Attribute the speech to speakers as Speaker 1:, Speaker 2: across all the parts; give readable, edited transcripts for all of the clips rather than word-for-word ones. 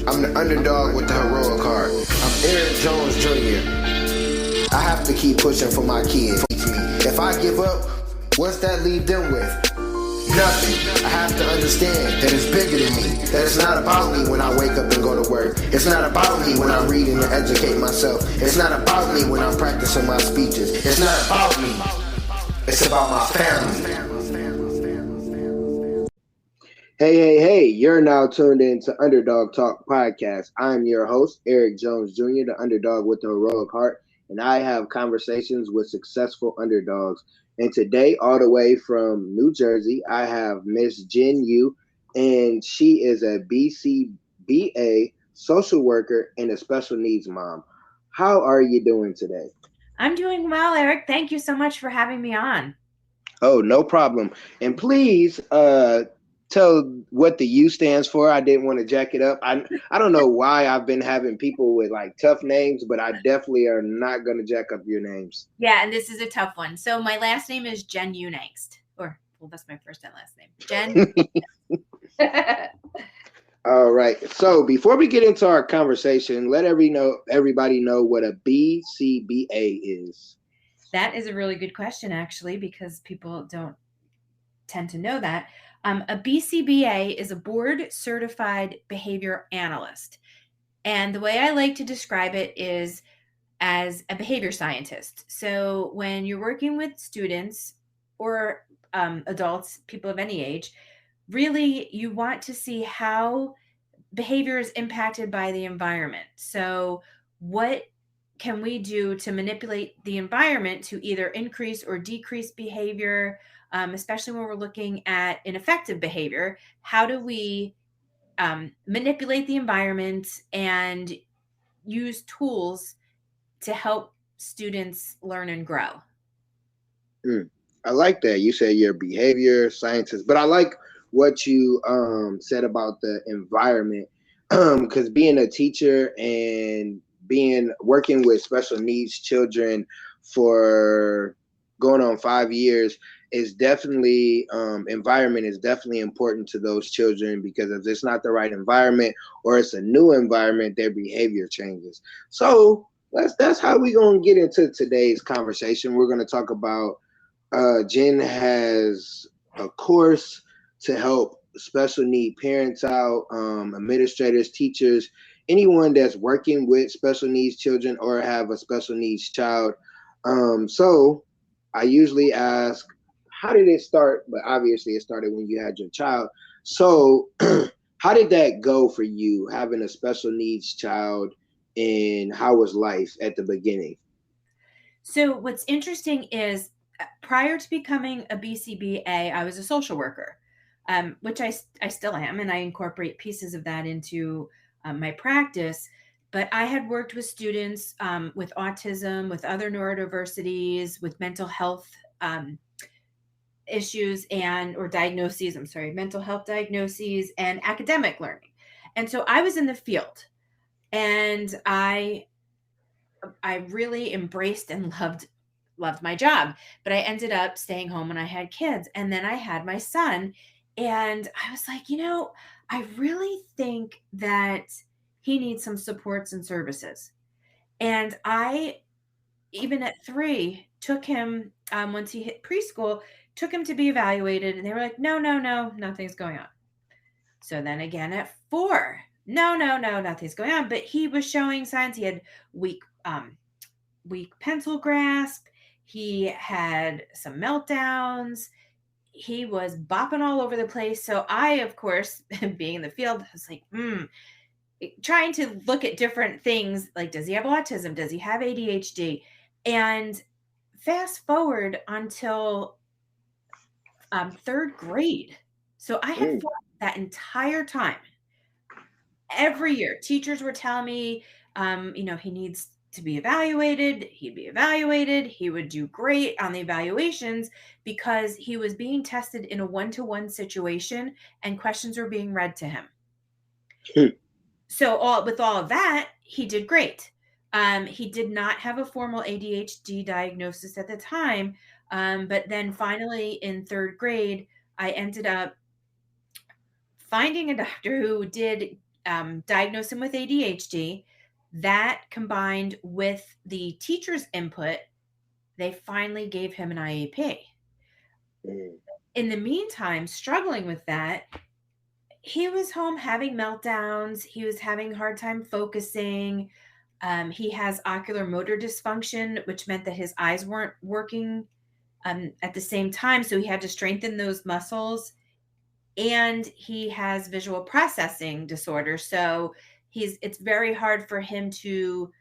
Speaker 1: I'm the underdog with the heroic heart. I'm Eric Jones Jr. I have to keep pushing for my kids. If I give up, what's that leave them with? Nothing. I have to understand that it's bigger than me. That it's not about me when I wake up and go to work. It's not about me when I'm reading to educate myself. It's not about me when I'm practicing my speeches. It's not about me. It's about my family. Hey, you're now tuned in to Underdog Talk Podcast. I'm your host, Eric Jones Jr., the underdog with the heroic heart, and I have conversations with successful underdogs. And today, all the way from New Jersey, I have Miss Jen Yu, and she is a BCBA social worker and a special needs mom. How are you doing today?
Speaker 2: I'm doing well, Eric. Thank you so much for having me on.
Speaker 1: Oh, no problem. And please tell what the U stands for. I didn't want to jack it up. I don't know why I've been having people with like tough names, but I definitely are not going to jack up your names.
Speaker 2: Yeah, and this is a tough one. So my last name is Jen Unangst. Well, that's my first and last name. Jen.
Speaker 1: All right. So before we get into our conversation, let everybody know what a BCBA is.
Speaker 2: That is a really good question, actually, because people don't tend to know that. A BCBA is a board certified behavior analyst. And the way I like to describe it is as a behavior scientist. So when you're working with students or adults, people of any age, really you want to see how behavior is impacted by the environment. So what can we do to manipulate the environment to either increase or decrease behavior, especially when we're looking at ineffective behavior? How do we manipulate the environment and use tools to help students learn and grow?
Speaker 1: I like that. You said you're a behavior scientist, but I like what you said about the environment, because being a teacher and being working with special needs children for going on 5 years is definitely environment is definitely important to those children, because if it's not the right environment or it's a new environment, their behavior changes. So that's how we're gonna get into today's conversation. We're gonna talk about Jen has a course to help special need parents out, administrators, teachers, anyone that's working with special needs children or have a special needs child. So I usually ask, how did it start? But obviously it started when you had your child. So how did that go for you, having a special needs child, and how was life at the beginning?
Speaker 2: So what's interesting is prior to becoming a BCBA, I was a social worker, which I still am, and I incorporate pieces of that into my practice. But I had worked with students with autism, with other neurodiversities, with mental health issues or diagnoses. I'm sorry, mental health diagnoses and academic learning. And so I was in the field, and I really embraced and loved my job, but I ended up staying home when I had kids, and then I had my son, and I was like, I really think that he needs some supports and services. And I, even at 3, took him, once he hit preschool, took him to be evaluated, and they were like, no, nothing's going on. So then again at 4, no, nothing's going on, but he was showing signs. He had weak pencil grasp. He had some meltdowns. He was bopping all over the place. So I, of course, being in the field, was like, trying to look at different things. Like, does he have autism? Does he have ADHD? And fast forward until 3rd grade. So I had fought that entire time. Every year, teachers were telling me, he needs to be evaluated. He'd be evaluated. He would do great on the evaluations because he was being tested in a one-to-one situation and questions were being read to him. So with all of that, he did great. He did not have a formal ADHD diagnosis at the time. But then finally in 3rd grade, I ended up finding a doctor who did diagnosed him with ADHD. That combined with the teacher's input, they finally gave him an IEP.
Speaker 1: Mm.
Speaker 2: In the meantime, struggling with that, he was home having meltdowns. He was having a hard time focusing. He has ocular motor dysfunction, which meant that his eyes weren't working at the same time. So he had to strengthen those muscles. And he has visual processing disorder. So it's very hard for him to,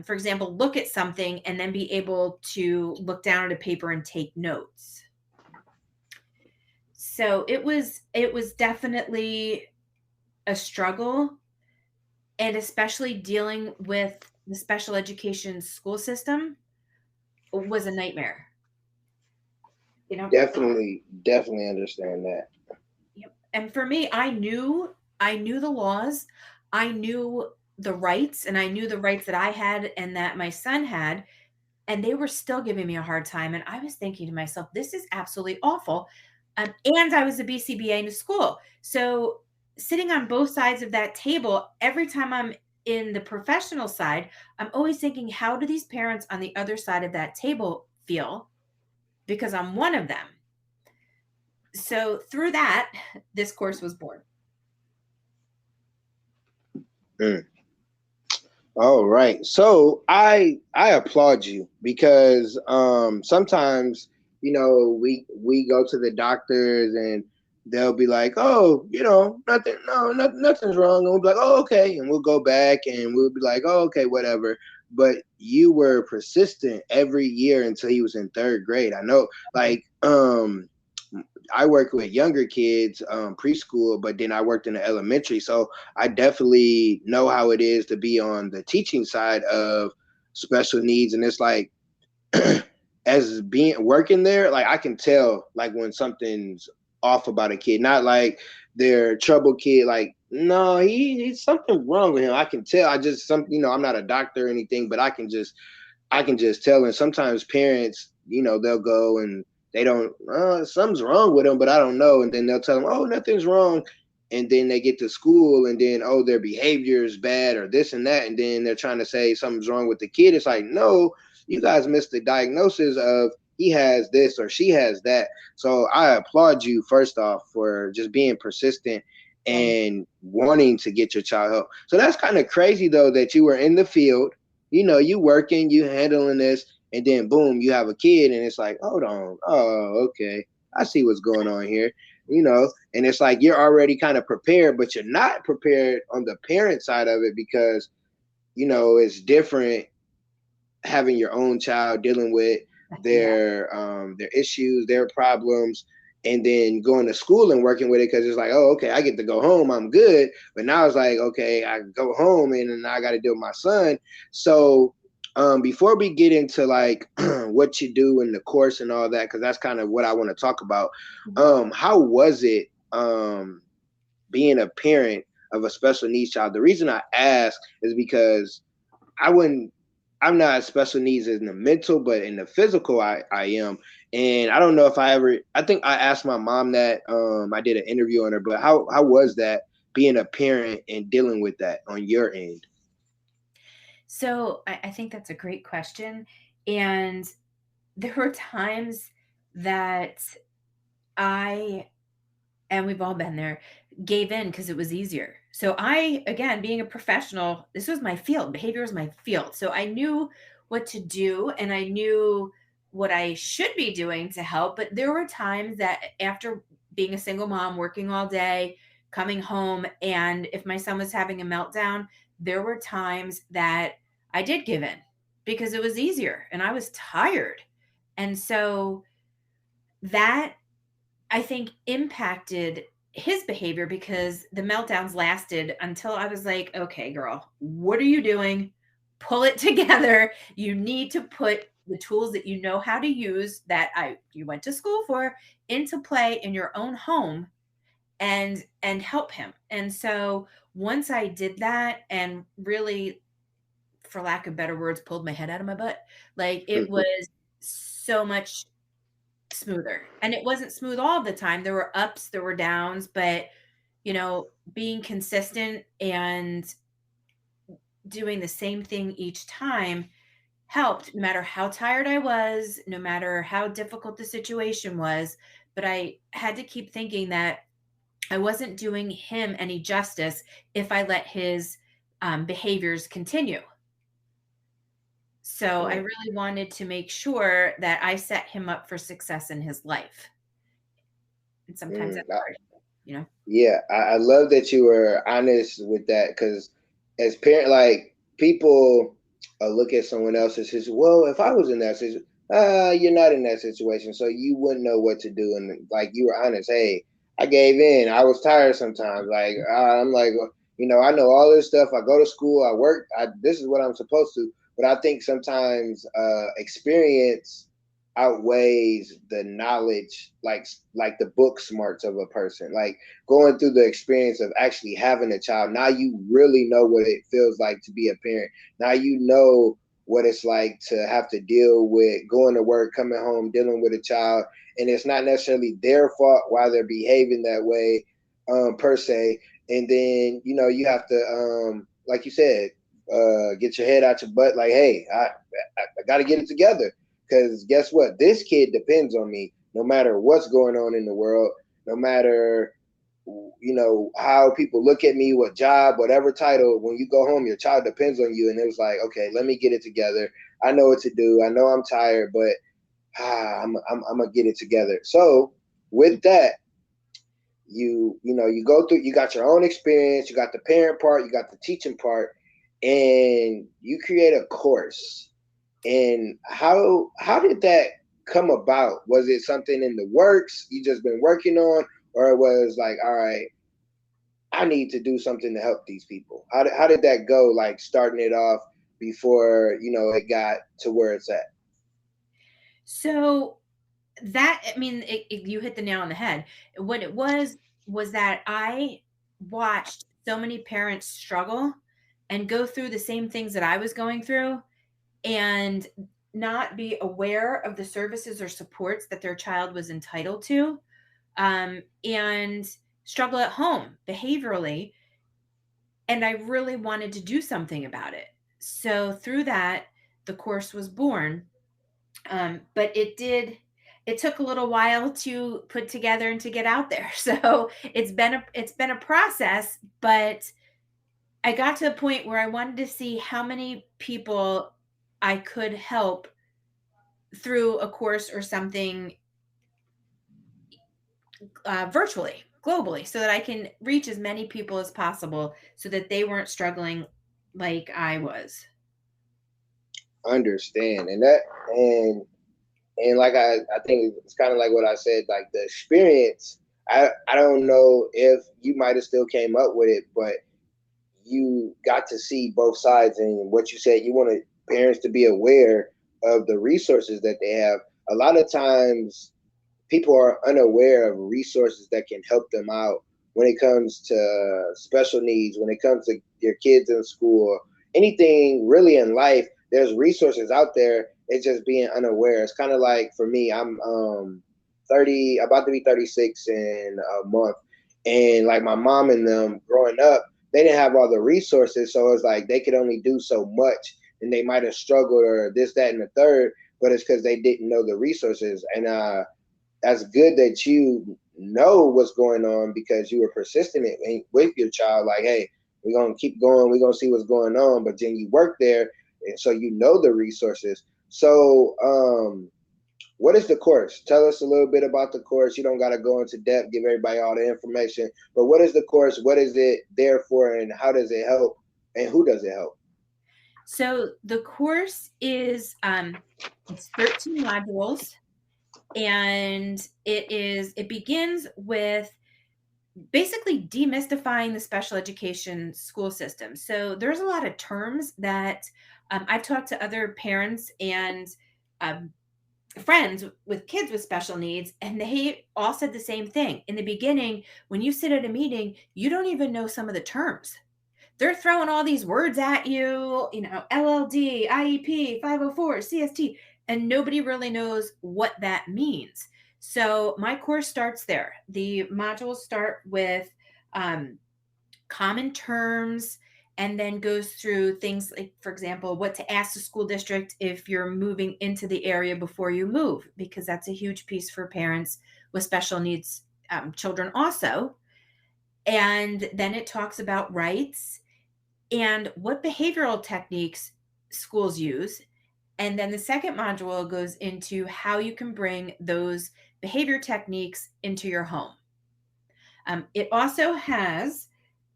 Speaker 2: for example, look at something and then be able to look down at a paper and take notes. So it was definitely a struggle, and especially dealing with the special education school system was a nightmare. You know,
Speaker 1: Definitely understand that.
Speaker 2: yep. And for me, I knew the laws, I knew the rights, and I knew the rights that I had and that my son had, and they were still giving me a hard time. And I was thinking to myself, this is absolutely awful. And I was a BCBA in a school. So sitting on both sides of that table, every time I'm in the professional side, I'm always thinking, how do these parents on the other side of that table feel? Because I'm one of them. So through that, this course was born.
Speaker 1: Mm. All right. So I applaud you because sometimes, we go to the doctors and they'll be like, "Oh, nothing, no, nothing's wrong." And we'll be like, "Oh, okay." And we'll go back and we'll be like, "Oh, okay, whatever." But you were persistent every year until he was in third grade. I know, like, I work with younger kids, preschool, but then I worked in the elementary. So I definitely know how it is to be on the teaching side of special needs. And it's like, as being working there, like I can tell like when something's off about a kid, not like they're trouble kid, like no, he's something wrong with him. I can tell. I'm not a doctor or anything, but I can just tell. And sometimes parents, they'll go and they don't, something's wrong with them, but I don't know. And then they'll tell them, oh, nothing's wrong. And then they get to school and then, oh, their behavior is bad or this and that. And then they're trying to say something's wrong with the kid. It's like, no, you guys missed the diagnosis of he has this or she has that. So I applaud you, first off, for just being persistent
Speaker 2: Thank
Speaker 1: and wanting to get your child help. So that's kind of crazy, though, that you were in the field, you working, you handling this, and then boom, you have a kid, and it's like, hold on, oh, okay, I see what's going on here, and it's like you're already kind of prepared, but you're not prepared on the parent side of it because it's different having your own child dealing with
Speaker 2: Yeah.
Speaker 1: their issues, their problems, and then going to school and working with it because it's like, oh, okay, I get to go home, I'm good. But now it's like, okay, I go home and then I got to deal with my son. So before we get into like what you do in the course and all that, because that's kind of what I want to talk about.
Speaker 2: Mhm.
Speaker 1: How was it being a parent of a special needs child? The reason I ask is because I wouldn't. I'm not special needs in the mental, but in the physical, I am. And I don't know if I ever. I think I asked my mom that. I did an interview on her, but how was that being a parent and dealing with that on your end?
Speaker 2: So I think that's a great question. And there were times that I, and we've all been there, gave in because it was easier. So I, again, being a professional, this was my field. Behavior was my field. So I knew what to do and I knew what I should be doing to help. But there were times that after being a single mom, working all day, coming home, and if my son was having a meltdown, there were times that I did give in because it was easier and I was tired. And so that, I think, impacted his behavior because the meltdowns lasted until I was like, okay, girl, what are you doing? Pull it together. You need to put the tools that you know how to use that you went to school for into play in your own home and help him. And so once I did that and really, for lack of better words, pulled my head out of my butt, like it was so much smoother. And it wasn't smooth all the time. There were ups, there were downs, but being consistent and doing the same thing each time helped, no matter how tired I was, no matter how difficult the situation was. But I had to keep thinking that I wasn't doing him any justice if I let his behaviors continue. So I
Speaker 1: Right.
Speaker 2: really wanted to make sure that I set him up for success in his life. And sometimes
Speaker 1: Mm,
Speaker 2: that's hard, you know?
Speaker 1: yeah, I love that you were honest with that because as parent, like people look at someone else and says, "Well, if I was in that situation, you're not in that situation, so you wouldn't know what to do." And like you were honest, hey, I gave in. I was tired sometimes. Like I'm like, I know all this stuff. I go to school. I work. This is what I'm supposed to. But I think sometimes experience outweighs the knowledge, like the book smarts of a person. Like going through the experience of actually having a child, now you really know what it feels like to be a parent. Now you know what it's like to have to deal with going to work, coming home, dealing with a child, and it's not necessarily their fault why they're behaving that way, per se. And then you have to, like you said, get your head out your butt. Like, hey, I got to get it together because guess what? This kid depends on me no matter what's going on in the world, no matter how people look at me, what job, whatever title. When you go home, your child depends on you. And it was like, okay, let me get it together. I know what to do. I know I'm tired, but I'm gonna get it together. So with that, you go through. You got your own experience. You got the parent part. You got the teaching part, and you create a course. And how did that come about? Was it something in the works you just been working on, or it was like, all right, I need to do something to help these people? How did that go? Like starting it off before it got to where it's at.
Speaker 2: So I mean, you hit the nail on the head. What it was that I watched so many parents struggle and go through the same things that I was going through and not be aware of the services or supports that their child was entitled to, and struggle at home behaviorally. And I really wanted to do something about it. So through that, the course was born. But it took a little while to put together and to get out there. So it's been a process, but I got to a point where I wanted to see how many people I could help through a course or something, virtually, globally, so that I can reach as many people as possible so that they weren't struggling like I was.
Speaker 1: Understand and that and like I think it's kind of like what I said, like the experience. I don't know if you might have still came up with it, but you got to see both sides. And what you said, you wanted parents to be aware of the resources that they have. A lot of times people are unaware of resources that can help them out when it comes to special needs, when it comes to your kids in school, anything really in life. There's resources out there. It's just being unaware. It's kind of like for me, I'm 30, about to be 36 in a month, and like my mom and them growing up, they didn't have all the resources, so it's like they could only do so much, and they might have struggled or this, that, and the third. But it's because they didn't know the resources, and that's good that you know what's going on because you were persistent with your child. Like, hey, we're gonna keep going. We're gonna see what's going on. But then you work there, and so you know the resources. So, what is the course? Tell us a little bit about the course. You don't got to go into depth, give everybody all the information. But what is the course? What is it there for, and how does it help? And who does it help?
Speaker 2: So the course is it's 13 modules, and it begins with basically demystifying the special education school system. So there's a lot of terms that I've talked to other parents and um, friends with kids with special needs, and they all said the same thing. In the beginning, when you sit at a meeting, you don't even know some of the terms. They're throwing all these words at you, LLD, IEP, 504, CST, and nobody really knows what that means. So my course starts there. The modules start with um, common terms, and then goes through things like, for example, what to ask the school district if you're moving into the area before you move, because that's a huge piece for parents with special needs children also. And then it talks about rights and what behavioral techniques schools use. And then the second module goes into how you can bring those behavior techniques into your home. It also has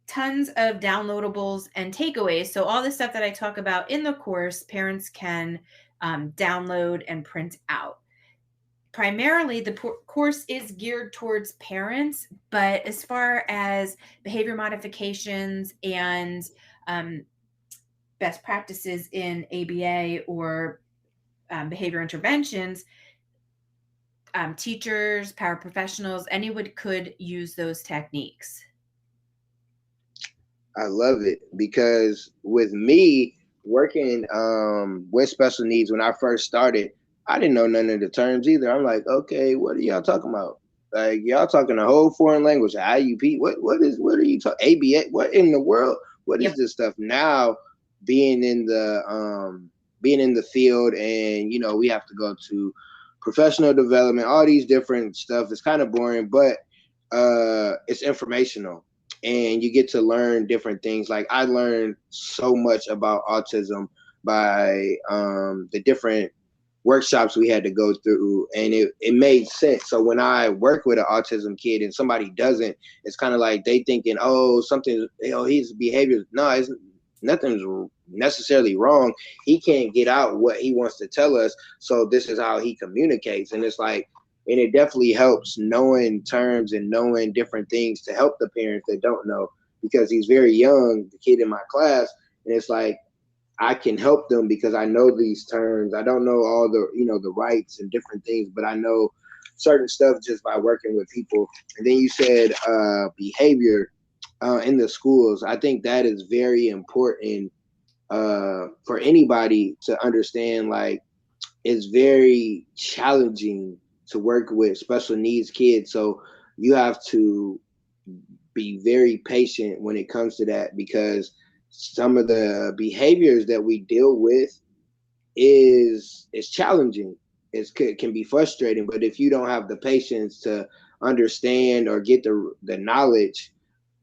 Speaker 2: tons of downloadables and takeaways. So, all the stuff that I talk about in the course, parents can download and print out. Primarily, the course is geared towards parents, but as far as behavior modifications and um, best practices in ABA or behavior interventions, teachers, paraprofessionals, anyone could use those techniques.
Speaker 1: I love it because with me working with special needs when I first started, I didn't know none of the terms either. I'm like, okay, what are y'all talking about? Like y'all talking a whole foreign language, IUP. What are you talking? ABA? What in the world? What is
Speaker 2: Yep.
Speaker 1: this stuff? Now being in the field, and we have to go to professional development, all these different stuff. It's kind of boring, but it's informational and you get to learn different things. Like I learned so much about autism by the different workshops we had to go through, and it made sense. So when I work with an autism kid and somebody doesn't, it's kind of like they thinking, oh, something, his behavior. No, it's nothing's necessarily wrong. He can't get out what he wants to tell us, so this is how he communicates. And it's like, and it definitely helps knowing terms and knowing different things to help the parents that don't know, because he's very young, the kid in my class, and it's like I can help them because I know these terms. I don't know all the rights and different things, but I know certain stuff just by working with people. And then you said behavior in the schools. I think that is very important for anybody to understand. Like, it's very challenging to work with special needs kids. So you have to be very patient when it comes to that, because some of the behaviors that we deal with is challenging. It can be frustrating, but if you don't have the patience to understand or get the knowledge,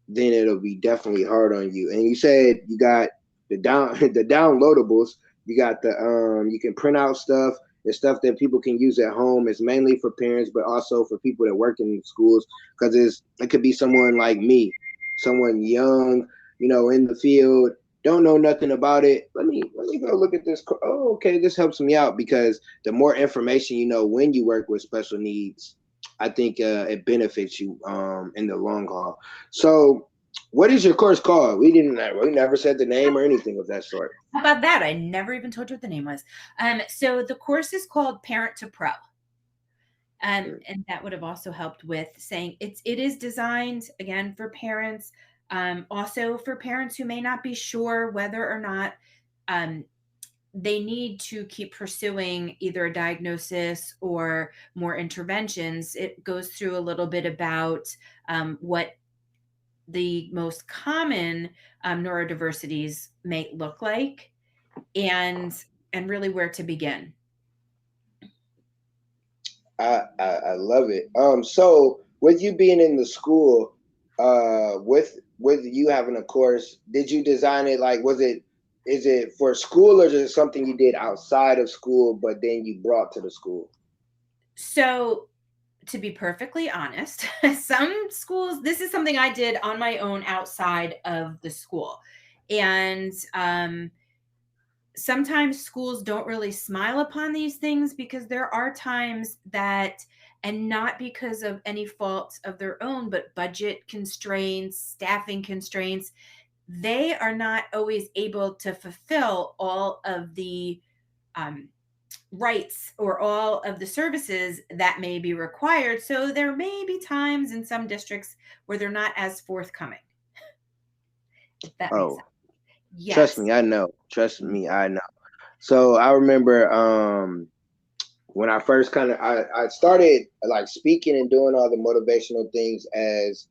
Speaker 1: then it'll be definitely hard on you. And you said you got the downloadables. You got you can print out stuff. There's stuff that people can use at home. It's mainly for parents, but also for people that work in schools, because it could be someone like me, someone young, in the field, don't know nothing about it. Let me go look at this. Oh, okay, this helps me out, because the more information you know when you work with special needs, I think it benefits you in the long haul. So, what is your course called? We never said the name or anything of that sort.
Speaker 2: How about that? I never even told you what the name was. So the course is called Parent to Pro. And that would have also helped with saying it is designed again for parents, also for parents who may not be sure whether or not they need to keep pursuing either a diagnosis or more interventions. It goes through a little bit about what the most common neurodiversities may look like, and really where to begin.
Speaker 1: I love it. So with you being in the school, with you having a course, did you design it like, is it for school, or is it something you did outside of school but then you brought to the school?
Speaker 2: So, to be perfectly honest, some schools, this is something I did on my own outside of the school. And sometimes schools don't really smile upon these things because there are times that, and not because of any fault of their own, but budget constraints, staffing constraints, they are not always able to fulfill all of the um, rights or all of the services that may be required. So there may be times in some districts where they're not as forthcoming, if that makes
Speaker 1: Oh,
Speaker 2: sense.
Speaker 1: trust
Speaker 2: Yes.
Speaker 1: me, I know. Trust me, I know. So I remember when I first I started like speaking and doing all the motivational things as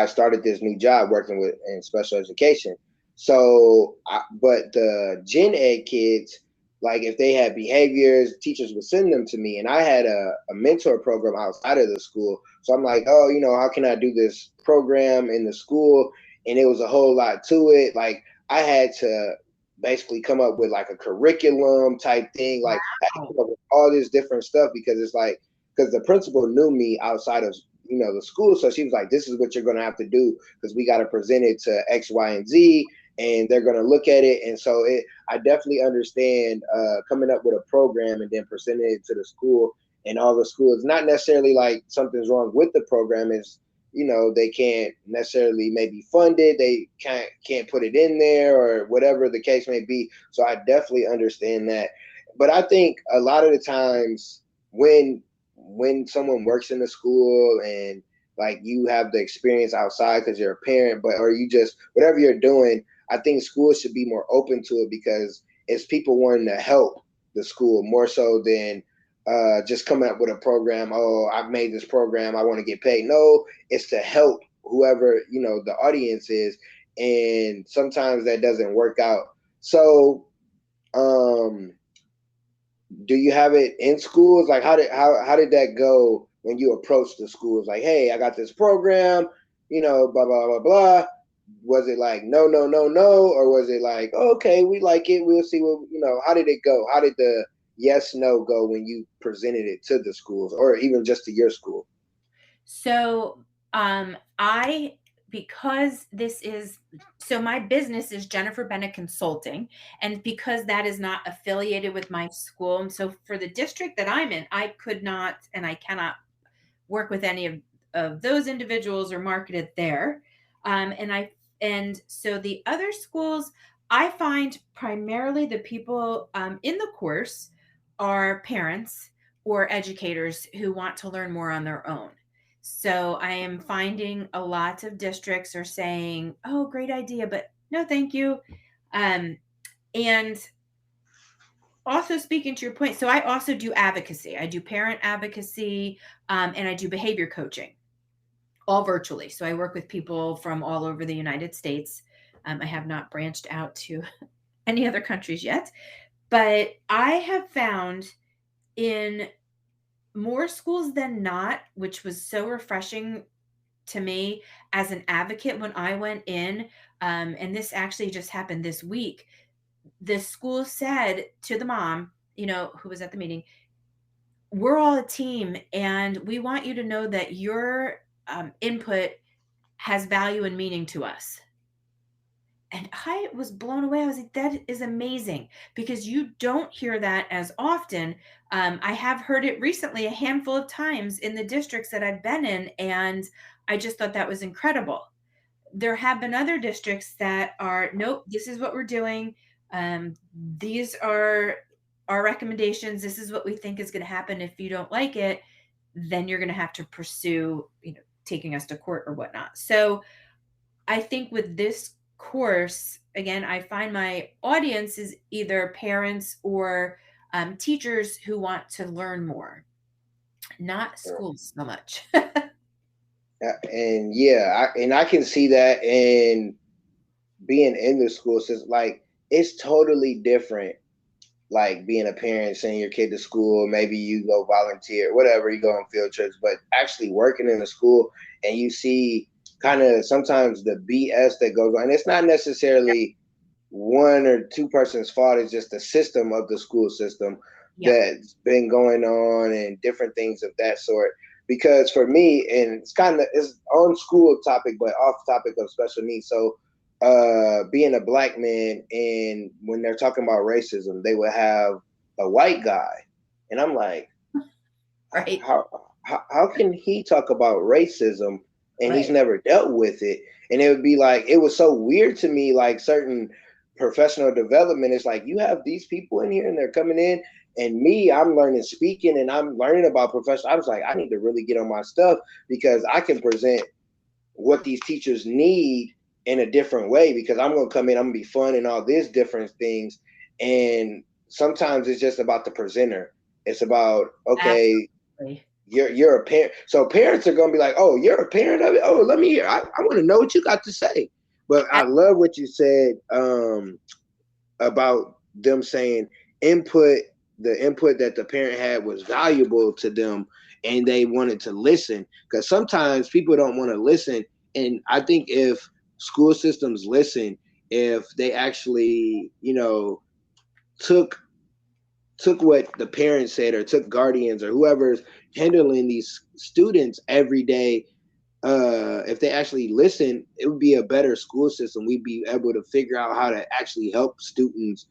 Speaker 1: I started this new job working with in special education. So, but the Gen Ed kids, like if they had behaviors, teachers would send them to me, and I had a mentor program outside of the school. So I'm like, oh, how can I do this program in the school? And it was a whole lot to it. Like I had to basically come up with like a curriculum type thing. Like I had to
Speaker 2: Wow.
Speaker 1: come up with all this different stuff because it's like because the principal knew me outside of the school, so she was like, "This is what you're going to have to do because we got to present it to X, Y, and Z, and they're going to look at it." And so I definitely understand coming up with a program and then presenting it to the school and all the schools. Not necessarily like something's wrong with the program is they can't necessarily maybe fund it, they can't put it in there or whatever the case may be. So I definitely understand that. But I think a lot of the times when someone works in the school and like you have the experience outside because you're a parent, but or you just whatever you're doing, I think schools should be more open to it because it's people wanting to help the school more so than just coming up with a program. Oh, I've made this program, I want to get paid. No, it's to help whoever the audience is, and sometimes that doesn't work out. So um do you have it in schools? Like how did that go when you approached the schools? Like, hey, I got this program, blah blah blah blah. Was it like no no no no, or was it like okay, we like it, we'll see what how did it go? How did the yes no go when you presented it to the schools or even just to your school?
Speaker 2: So, I because this is so my business is Jennifer Bennett Consulting, and because that is not affiliated with my school, and so for the district that I'm in, I could not and I cannot work with any of those individuals or market it there. And so the other schools, I find primarily the people in the course are parents or educators who want to learn more on their own. So I am finding a lot of districts are saying, "Oh, great idea, but no, thank you." Um, and also speaking to your point, so I also do advocacy. I do parent advocacy, and I do behavior coaching, all virtually. So I work with people from all over the United States. I have not branched out to any other countries yet, but I have found in more schools than not, which was so refreshing to me as an advocate when I went in, and this actually just happened this week. The school said to the mom, who was at the meeting, we're all a team and we want you to know that your input has value and meaning to us. And I was blown away. I was like, that is amazing because you don't hear that as often. I have heard it recently a handful of times in the districts that I've been in, and I just thought that was incredible. There have been other districts that are, nope, this is what we're doing. These are our recommendations. This is what we think is going to happen. If you don't like it, then you're going to have to pursue, taking us to court or whatnot. So I think with this course, again, I find my audience is either parents or teachers who want to learn more, not schools so much.
Speaker 1: And yeah, I can see that in being in the school system. Like it's totally different like being a parent, sending your kid to school, maybe you go volunteer, whatever, you go on field trips, but actually working in a school and you see kind of sometimes the BS that goes on. And it's not necessarily one or two persons' fault, it's just the system of the school system
Speaker 2: Yep.
Speaker 1: that's been going on and different things of that sort. Because for me, and it's on school topic, but off topic of special needs. So being a black man, and when they're talking about racism, they would have a white guy, and I'm like,
Speaker 2: Right.
Speaker 1: how can he talk about racism and he's
Speaker 2: Right.
Speaker 1: never dealt with it? And it would be like it was so weird to me, like certain professional development. It's like you have these people in here and they're coming in, and me, I'm learning speaking and I'm learning about professional. I was like, I need to really get on my stuff because I can present what these teachers need in a different way because I'm gonna come in, I'm gonna be fun and all these different things. And sometimes it's just about the presenter. It's about okay,
Speaker 2: Absolutely.
Speaker 1: you're a parent. So parents are gonna be like, oh, you're a parent of it. Oh, let me hear. I want to know what you got to say. But I love what you said about them saying input. The input that the parent had was valuable to them, and they wanted to listen. Because sometimes people don't want to listen, and I think if school systems listen, if they actually, took took what the parents said or took guardians or whoever's handling these students every day, if they actually listen, it would be a better school system. We'd be able to figure out how to actually help students,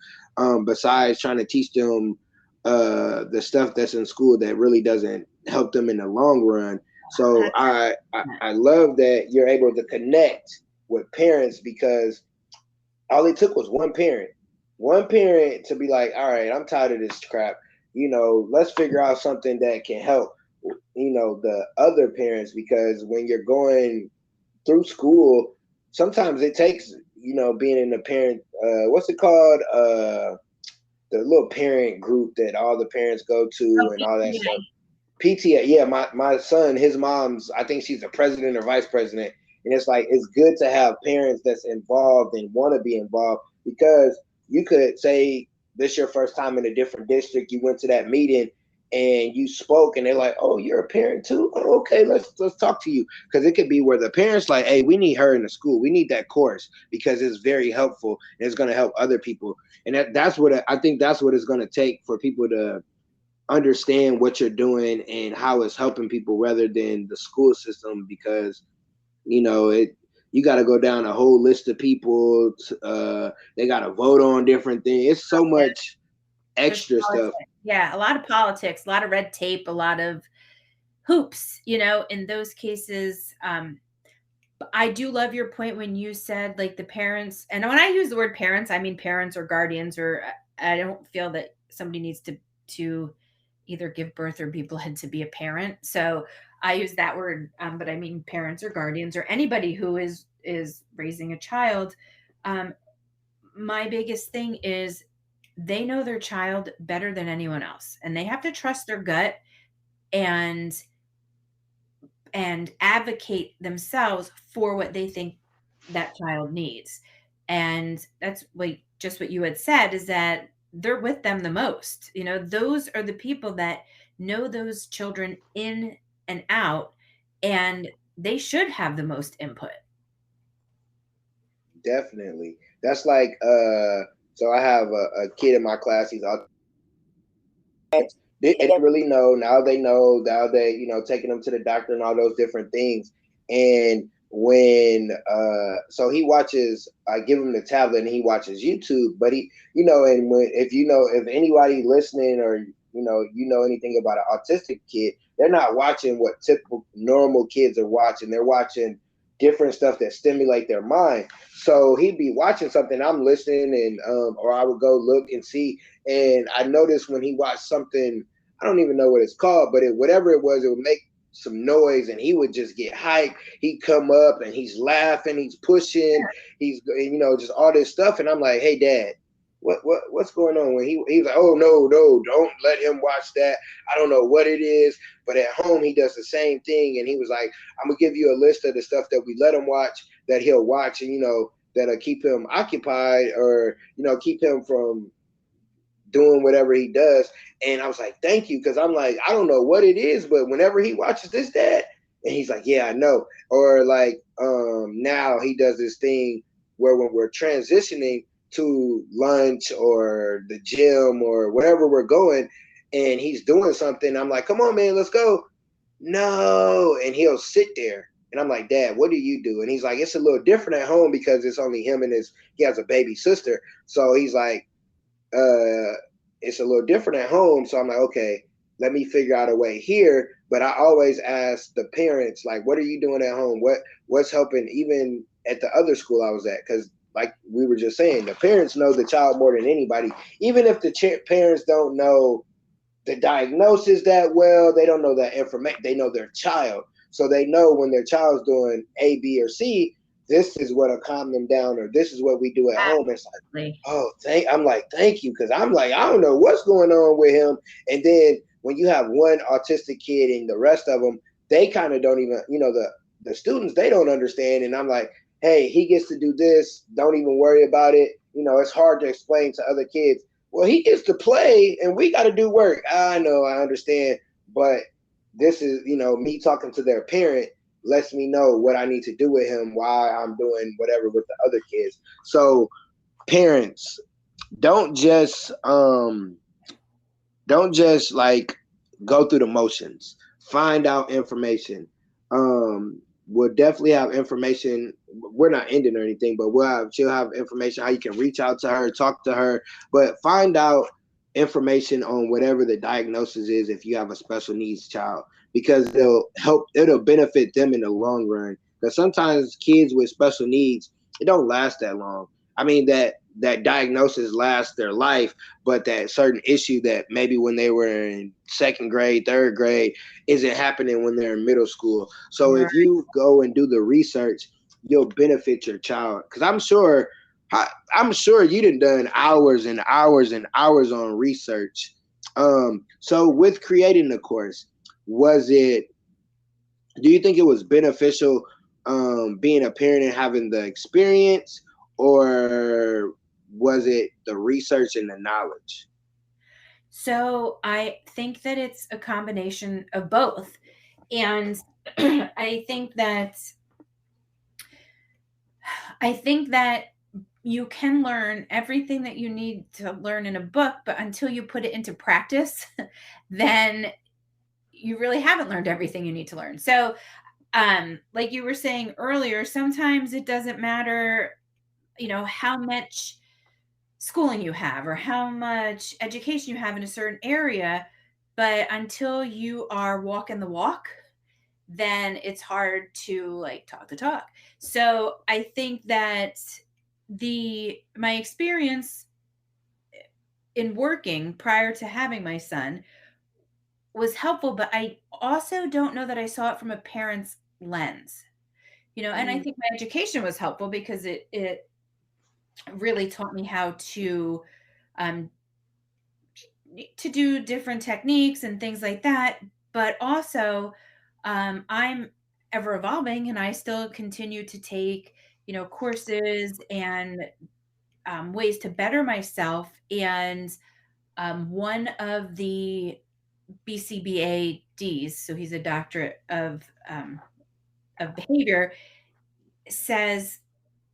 Speaker 1: besides trying to teach them the stuff that's in school that really doesn't help them in the long run. So I love that you're able to connect with parents, because all it took was one parent to be like, all right, I'm tired of this crap. Let's figure out something that can help, the other parents, because when you're going through school, sometimes it takes, being in a parent, what's it called? The little parent group that all the parents go to and all that stuff. PTA, yeah, my son, his mom's, I think she's the president or vice president. And it's like, it's good to have parents that's involved and want to be involved, because you could say this your first time in a different district, you went to that meeting and you spoke, and they're like, oh, you're a parent too? Oh, okay, let's talk to you. Because it could be where the parents like, hey, we need her in the school. We need that course because it's very helpful and it's going to help other people. And that's what I think that's what it's going to take for people to understand what you're doing and how it's helping people, rather than the school system, because you got to go down a whole list of people. They got to vote on different things. It's so much extra stuff.
Speaker 2: Yeah, a lot of politics, a lot of red tape, a lot of hoops, in those cases. I do love your point when you said like the parents, and when I use the word parents, I mean parents or guardians, or I don't feel that somebody needs to either give birth or be bled to be a parent. So I use that word, but I mean parents or guardians or anybody who is raising a child. My biggest thing is they know their child better than anyone else, and they have to trust their gut and advocate themselves for what they think that child needs. And that's just what you had said, is that they're with them the most. Those are the people that know those children in and out, and they should have the most input.
Speaker 1: Definitely. That's like, so I have a kid in my class. He's autistic. They didn't really know. Now they know. Now they, taking them to the doctor and all those different things. And when, so he watches, I give him the tablet and he watches YouTube. But he, and if anybody listening, or anything about an autistic kid, they're not watching what typical normal kids are watching. They're watching different stuff that stimulate their mind. So he'd be watching something, I'm listening, and or I would go look and see. And I noticed when he watched something, I don't even know what it's called, but whatever it was, it would make some noise, and he would just get hyped. He'd come up and he's laughing, he's pushing, he's just all this stuff. And I'm like, hey, Dad, what's going on? When he's like, oh no, don't let him watch that. I don't know what it is, but at home he does the same thing. And he was like, I'm gonna give you a list of the stuff that we let him watch, that he'll watch, and that'll keep him occupied, or keep him from doing whatever he does. And I was like, thank you, because I'm like, I don't know what it is, but whenever he watches this, Dad, and he's like, yeah, I know. Or like, now he does this thing where when we're transitioning to lunch or the gym or wherever we're going, and he's doing something, I'm like, come on, man, let's go. No. And he'll sit there. And I'm like, Dad, what do you do? And he's like, it's a little different at home because it's only him and he has a baby sister. So he's like, it's a little different at home. So I'm like, okay, let me figure out a way here. But I always ask the parents, like, what are you doing at home? What's helping, even at the other school I was at? Because like we were just saying, the parents know the child more than anybody. Even if the parents don't know the diagnosis that well, they don't know that information. They know their child. So they know when their child's doing A, B, or C, this is what'll calm them down, or this is what we do at home. It's like, oh, I'm like, thank you. Cause I'm like, I don't know what's going on with him. And then when you have one autistic kid and the rest of them, they kind of don't even, the students, they don't understand. And I'm like, hey, he gets to do this. Don't even worry about it. It's hard to explain to other kids. Well, he gets to play and we got to do work. I know, I understand. But this is, me talking to their parent lets me know what I need to do with him while I'm doing whatever with the other kids. So parents, don't just like go through the motions. Find out information. We'll definitely have information. We're not ending or anything, but she'll have information how you can reach out to her, talk to her, but find out information on whatever the diagnosis is if you have a special needs child, because it'll benefit them in the long run. Because sometimes kids with special needs, it don't last that long. I mean, that diagnosis lasts their life, but that certain issue that maybe when they were in second grade, third grade, isn't happening when they're in middle school. So
Speaker 2: Right.
Speaker 1: if you go and do the research, you'll benefit your child. Because I'm sure you done hours and hours and hours on research. So with creating the course, was it? Do you think it was beneficial being a parent and having the experience, or was it the research and the knowledge?
Speaker 2: So I think that it's a combination of both. And I think that you can learn everything that you need to learn in a book, but until you put it into practice, then you really haven't learned everything you need to learn. So, like you were saying earlier, sometimes it doesn't matter, how much schooling you have or how much education you have in a certain area, but until you are walking the walk, then it's hard to like talk the talk. So I think that the my experience in working prior to having my son was helpful, but I also don't know that I saw it from a parent's lens. And I
Speaker 1: Mm,
Speaker 2: think my education was helpful because it really taught me how um to do different techniques and things like that. But also, I'm ever evolving and I still continue to take, courses and ways to better myself. And one of the BCBADs, so he's a doctorate of behavior, says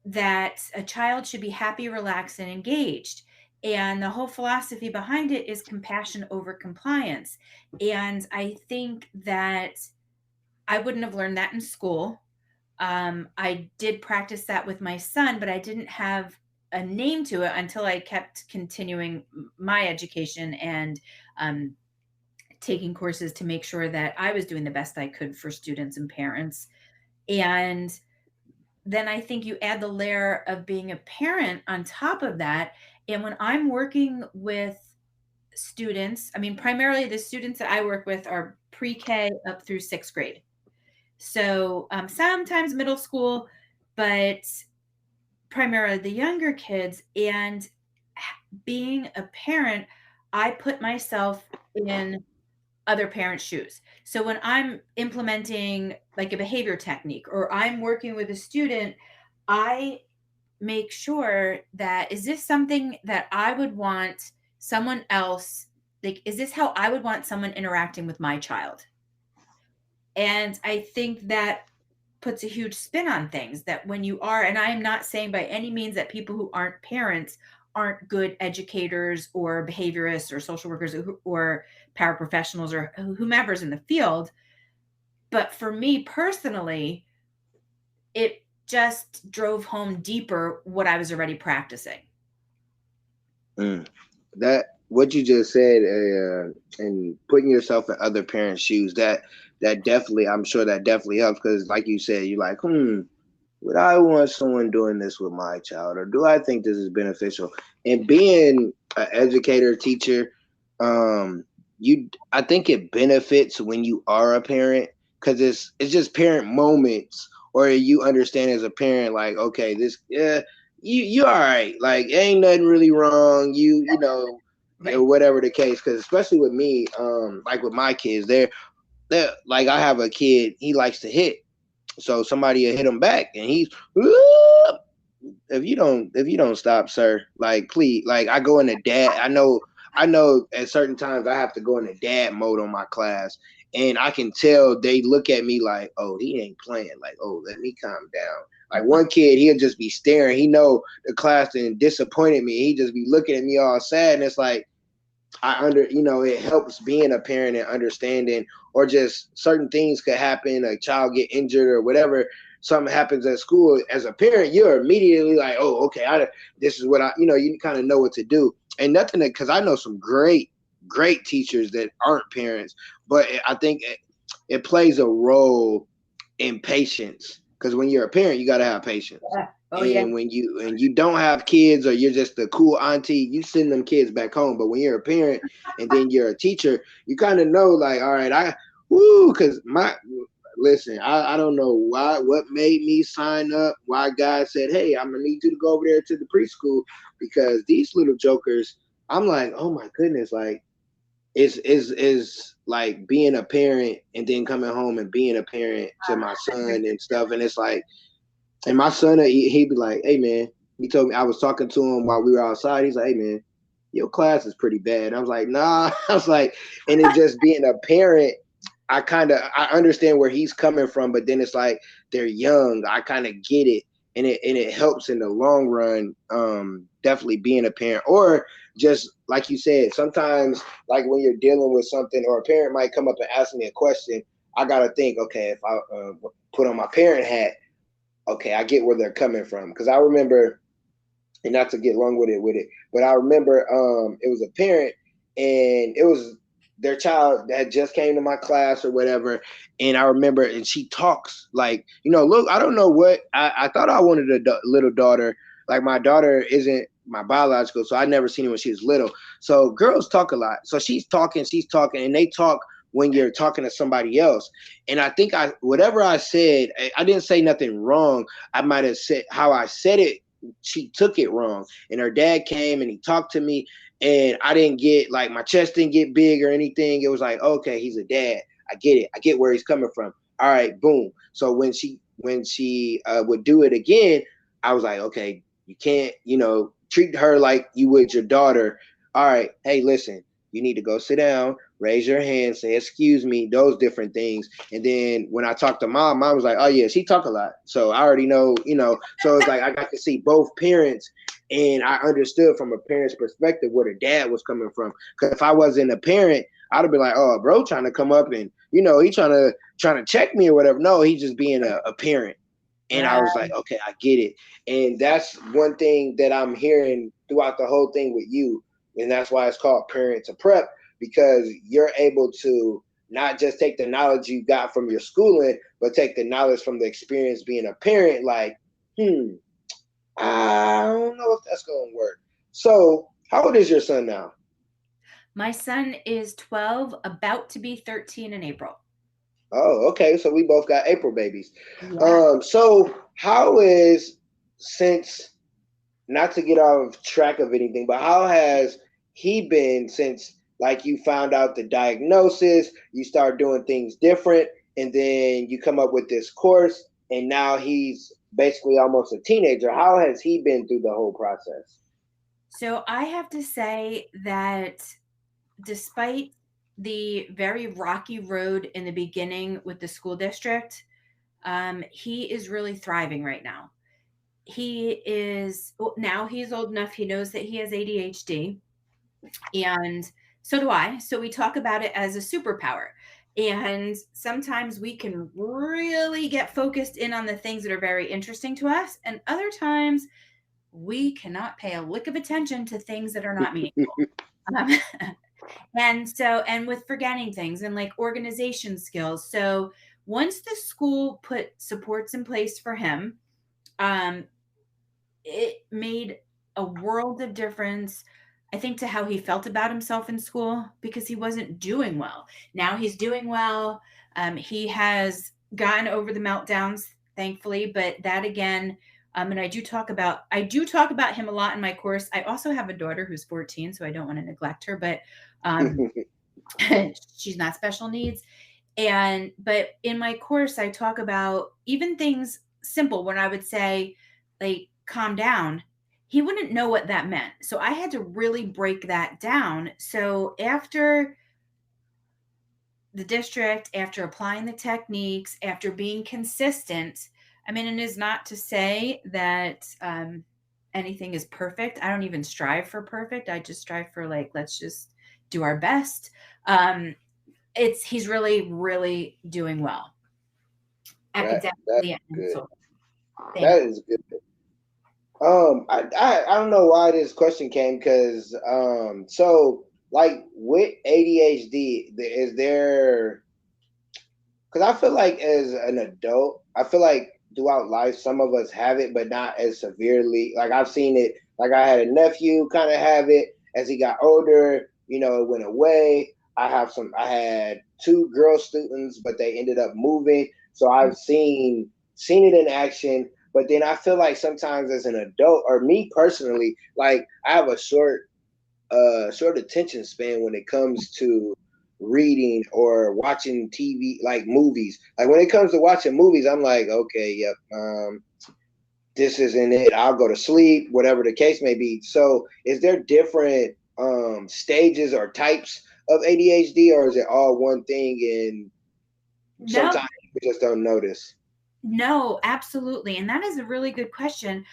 Speaker 2: that a child should be happy, relaxed, and engaged. And the whole philosophy behind it is compassion over compliance. And I think that I wouldn't have learned that in school. I did practice that with my son, but I didn't have a name to it until I kept continuing my education and um, taking courses to make sure that I was doing the best I could for students and parents. And then I think you add the layer of being a parent on top of that. And when I'm working with students, I mean, primarily the students that I work with are pre K up through sixth grade. So sometimes middle school, but primarily the younger kids. And being a parent, I put myself in other parents' shoes. So when I'm implementing like a behavior technique or I'm working with a student, I make sure that is this something that I would want someone else, like is this how I would want someone interacting with my child? And I think that puts a huge spin on things, that when you are, and I am not saying by any means that people who aren't parents aren't good educators or behaviorists or social workers or paraprofessionals or whomever's in the field, but for me personally, it just drove home deeper what I was already practicing.
Speaker 1: mm. That what you just said, and putting yourself in other parents' shoes, that definitely, I'm sure that definitely helps. Because like you said, you're like, would I want someone doing this with my child, or do I think this is beneficial? And being an educator, teacher, I think it benefits when you are a parent, because it's just parent moments, or you understand as a parent, like, okay, this, yeah, you all right, like ain't nothing really wrong. You know,
Speaker 2: Right.
Speaker 1: or whatever the case. Because especially with me, like with my kids, they're like I have a kid. He likes to hit, so somebody will hit him back, and he's if you don't stop, sir, like please, like I go into dad. I know at certain times I have to go into dad mode on my class, and I can tell they look at me like, oh, he ain't playing. Like, oh, let me calm down. Like one kid, he'll just be staring. He know the class and disappointed me. He just be looking at me all sad, and it's like it helps being a parent and understanding, or just certain things could happen, a child get injured or whatever, something happens at school. As a parent, you're immediately like, oh, okay, this is what you kind of know what to do. And nothing because I know some great teachers that aren't parents, but I think it plays a role in patience, because when you're a parent, you got to have patience.
Speaker 2: Yeah. Oh yeah.
Speaker 1: And when you don't have kids, or you're just the cool auntie, you send them kids back home. But when you're a parent and then you're a teacher, you kind of know, like, all right, because listen, I don't know what made me sign up, why God said, hey, I'm gonna need you to go over there to the preschool, because these little jokers, I'm like, oh my goodness, like is like being a parent and then coming home and being a parent to my son and stuff. And it's like, and my son, he'd be like, hey man, he told me, I was talking to him while we were outside. He's like, hey man, your class is pretty bad. I was like, nah. I was like, and it just being a parent, I understand where he's coming from, but then it's like they're young. I kind of get it. And it helps in the long run, definitely being a parent. Or just like you said, sometimes like when you're dealing with something, or a parent might come up and ask me a question, I gotta think, okay, if I put on my parent hat, okay, I get where they're coming from. Because I remember, and not to get long with it, but I remember it was a parent, and it was their child that just came to my class or whatever. And I remember, and she talks like, look, I don't know what, I thought I wanted a little daughter. Like my daughter isn't my biological, so I never seen her when she was little. So girls talk a lot. So she's talking, and they talk when you're talking to somebody else. And I think whatever I said, I didn't say nothing wrong. I might have said how I said it, she took it wrong. And her dad came and he talked to me, and I didn't get, like, my chest didn't get big or anything. It was like, okay, he's a dad. I get it. I get where he's coming from. All right, boom. So when she would do it again, I was like, okay, you can't, treat her like you would your daughter. All right, hey, listen, you need to go sit down, raise your hand, say excuse me, those different things. And then when I talked to mom was like, oh yeah, she talk a lot, so I already know. So it's like I got to see both parents, and I understood from a parent's perspective where the dad was coming from. Because if I wasn't a parent, I'd have been like, oh, bro, trying to come up and he trying to check me or whatever. No, he's just being a parent. And I was like, okay, I get it. And that's one thing that I'm hearing throughout the whole thing with you. And that's why it's called Parent to Prep, because you're able to not just take the knowledge you got from your schooling, but take the knowledge from the experience being a parent. Like, I don't know if that's going to work. So, how old is your son now?
Speaker 2: My son is 12, about to be 13 in April.
Speaker 1: Oh, okay. So we both got April babies.
Speaker 2: Yeah.
Speaker 1: So how is, since, not to get off track of anything, but how has he been since, like, you found out the diagnosis, you start doing things different, and then you come up with this course, and now he's basically almost a teenager. How has he been through the whole process?
Speaker 2: So I have to say that despite the very rocky road in the beginning with the school district, he is really thriving right now. Now he's old enough, he knows that he has ADHD, and so do I. So we talk about it as a superpower. And sometimes we can really get focused in on the things that are very interesting to us, and other times we cannot pay a lick of attention to things that are not meaningful. Um, and with forgetting things and like organization skills. So once the school put supports in place for him, um, it made a world of difference, I think, to how he felt about himself in school, because he wasn't doing well. Now he's doing well. He has gotten over the meltdowns, thankfully, but that again And I do talk about him a lot in my course. I also have a daughter who's 14, so I don't want to neglect her, but um, she's not special needs. But in my course, I talk about even things simple when I would say, like, calm down. He wouldn't know what that meant. So I had to really break that down. So after the district, after applying the techniques, after being consistent, I mean, it is not to say that anything is perfect. I don't even strive for perfect. I just strive for, like, let's just do our best. Um, he's really, really doing well
Speaker 1: That's
Speaker 2: academically and
Speaker 1: good.
Speaker 2: so. Thank
Speaker 1: That is good. I don't know why this question came because so like with ADHD, is there? Because I feel like as an adult, I feel like throughout life, some of us have it, but not as severely. Like I've seen it. Like I had a nephew kind of have it as he got older. It went away. I had two girl students, but they ended up moving. So
Speaker 2: you.
Speaker 1: I've seen it in action. But then I feel like sometimes as an adult, or me personally, like I have a short attention span when it comes to reading or watching TV, like movies. Like when it comes to watching movies, I'm like, okay, yep, this isn't it. I'll go to sleep, whatever the case may be. So, is there different stages or types of ADHD, or is it all one thing? And
Speaker 2: No,
Speaker 1: sometimes we just don't notice.
Speaker 2: no, absolutely. And that is a really good question.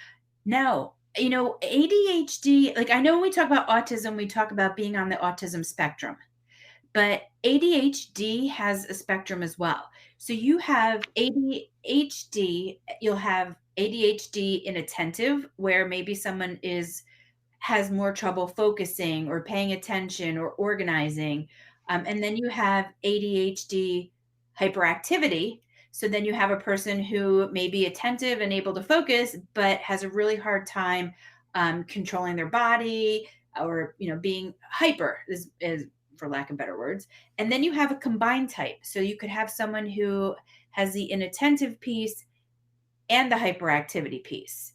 Speaker 2: No, ADHD, like, I know when we talk about autism, we talk about being on the autism spectrum, but ADHD has a spectrum as well. So you have ADHD, you'll have ADHD inattentive, where maybe someone has more trouble focusing or paying attention or organizing. And then you have ADHD hyperactivity. So then you have a person who may be attentive and able to focus, but has a really hard time controlling their body, or being hyper, is for lack of better words. And then you have a combined type. So you could have someone who has the inattentive piece and the hyperactivity piece.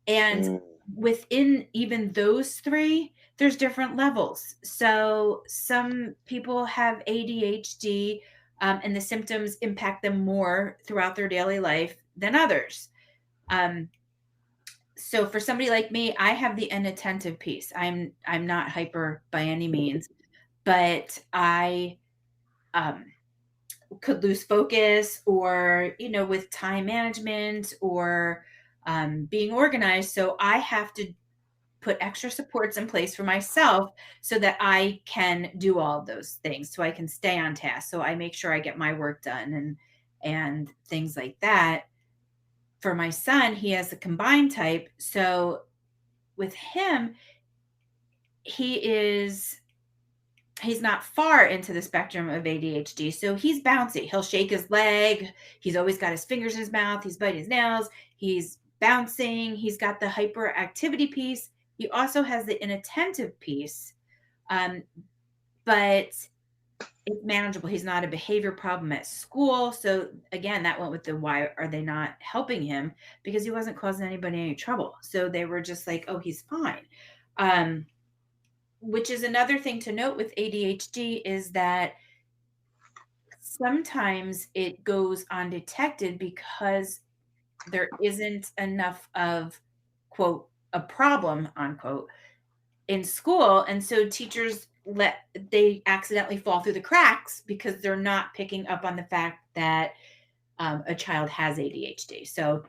Speaker 2: And
Speaker 1: Mm,
Speaker 2: within even those three, there's different levels. So some people have ADHD, and the symptoms impact them more throughout their daily life than others. Um, so for somebody like me, I have the inattentive piece. I'm not hyper by any means, but I um, could lose focus, or with time management, or being organized. So I have to put extra supports in place for myself so that I can do all of those things, so I can stay on task, so I make sure I get my work done, and things like that. For my son, he has the combined type. So with him, he is he's not far into the spectrum of ADHD. So he's bouncy. He'll shake his leg. He's always got his fingers in his mouth. He's biting his nails. He's bouncing. He's got the hyperactivity piece. He also has the inattentive piece, um, but it's manageable. He's not a behavior problem at school. So again, that went with the why are they not helping him? Because he wasn't causing anybody any trouble. So they were just like, oh, he's fine. Um, which is another thing to note with ADHD, is that sometimes it goes undetected because there isn't enough of, quote, a problem, unquote, in school. And so teachers they accidentally fall through the cracks because they're not picking up on the fact that a child has ADHD. So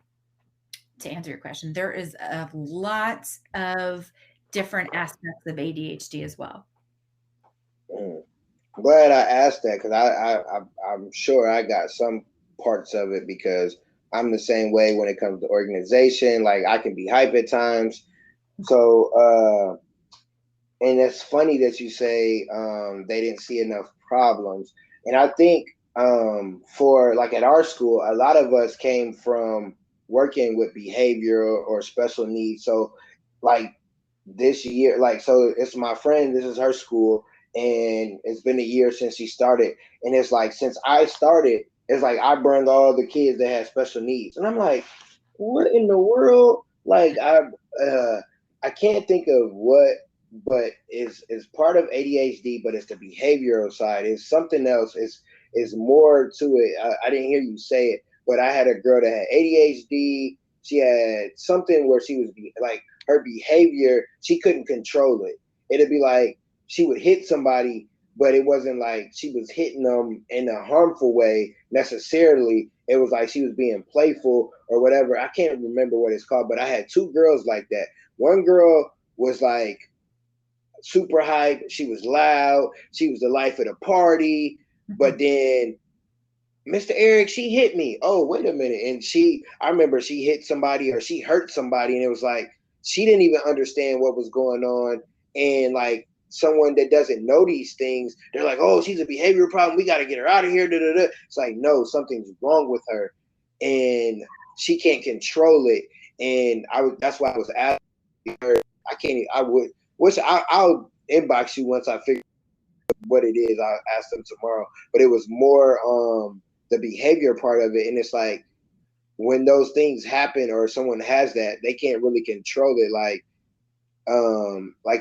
Speaker 2: to answer your question, there is a lot of different aspects of ADHD as well.
Speaker 1: mm. I'm glad I asked that because I'm sure I got some parts of it because I'm the same way when it comes to organization. Like I can be hype at times. So and it's funny that you say they didn't see enough problems. And I think for like at our school, a lot of us came from working with behavior or special needs. So like this year, like so it's my friend, this is her school, and it's been a year since she started. And it's like since I started, it's like I bring all the kids that had special needs. And I'm like, what in the world? Like I can't think of what, but is part of ADHD, but it's the behavioral side. It's something else. It's more to it. I didn't hear you say it, but I had a girl that had ADHD. She had something where she was like her behavior. She couldn't control it. It'd be like she would hit somebody, but it wasn't like she was hitting them in a harmful way necessarily. It was like she was being playful or whatever. I can't remember what it's called, but I had two girls like that. One girl was like super hype. She was loud. She was the life of the party. But then Mr. Eric, she hit me. Oh, wait a minute. And I remember she hit somebody or she hurt somebody, and it was like she didn't even understand what was going on. And like someone that doesn't know these things, they're like, oh, she's a behavioral problem. We got to get her out of here. Da, da, da. It's like, no, something's wrong with her. And she can't control it. And that's why I was asking her. I can't, I would, which I'll inbox you once I figure what it is. I'll ask them tomorrow. But it was more the behavior part of it. And it's like when those things happen or someone has that, they can't really control it. Like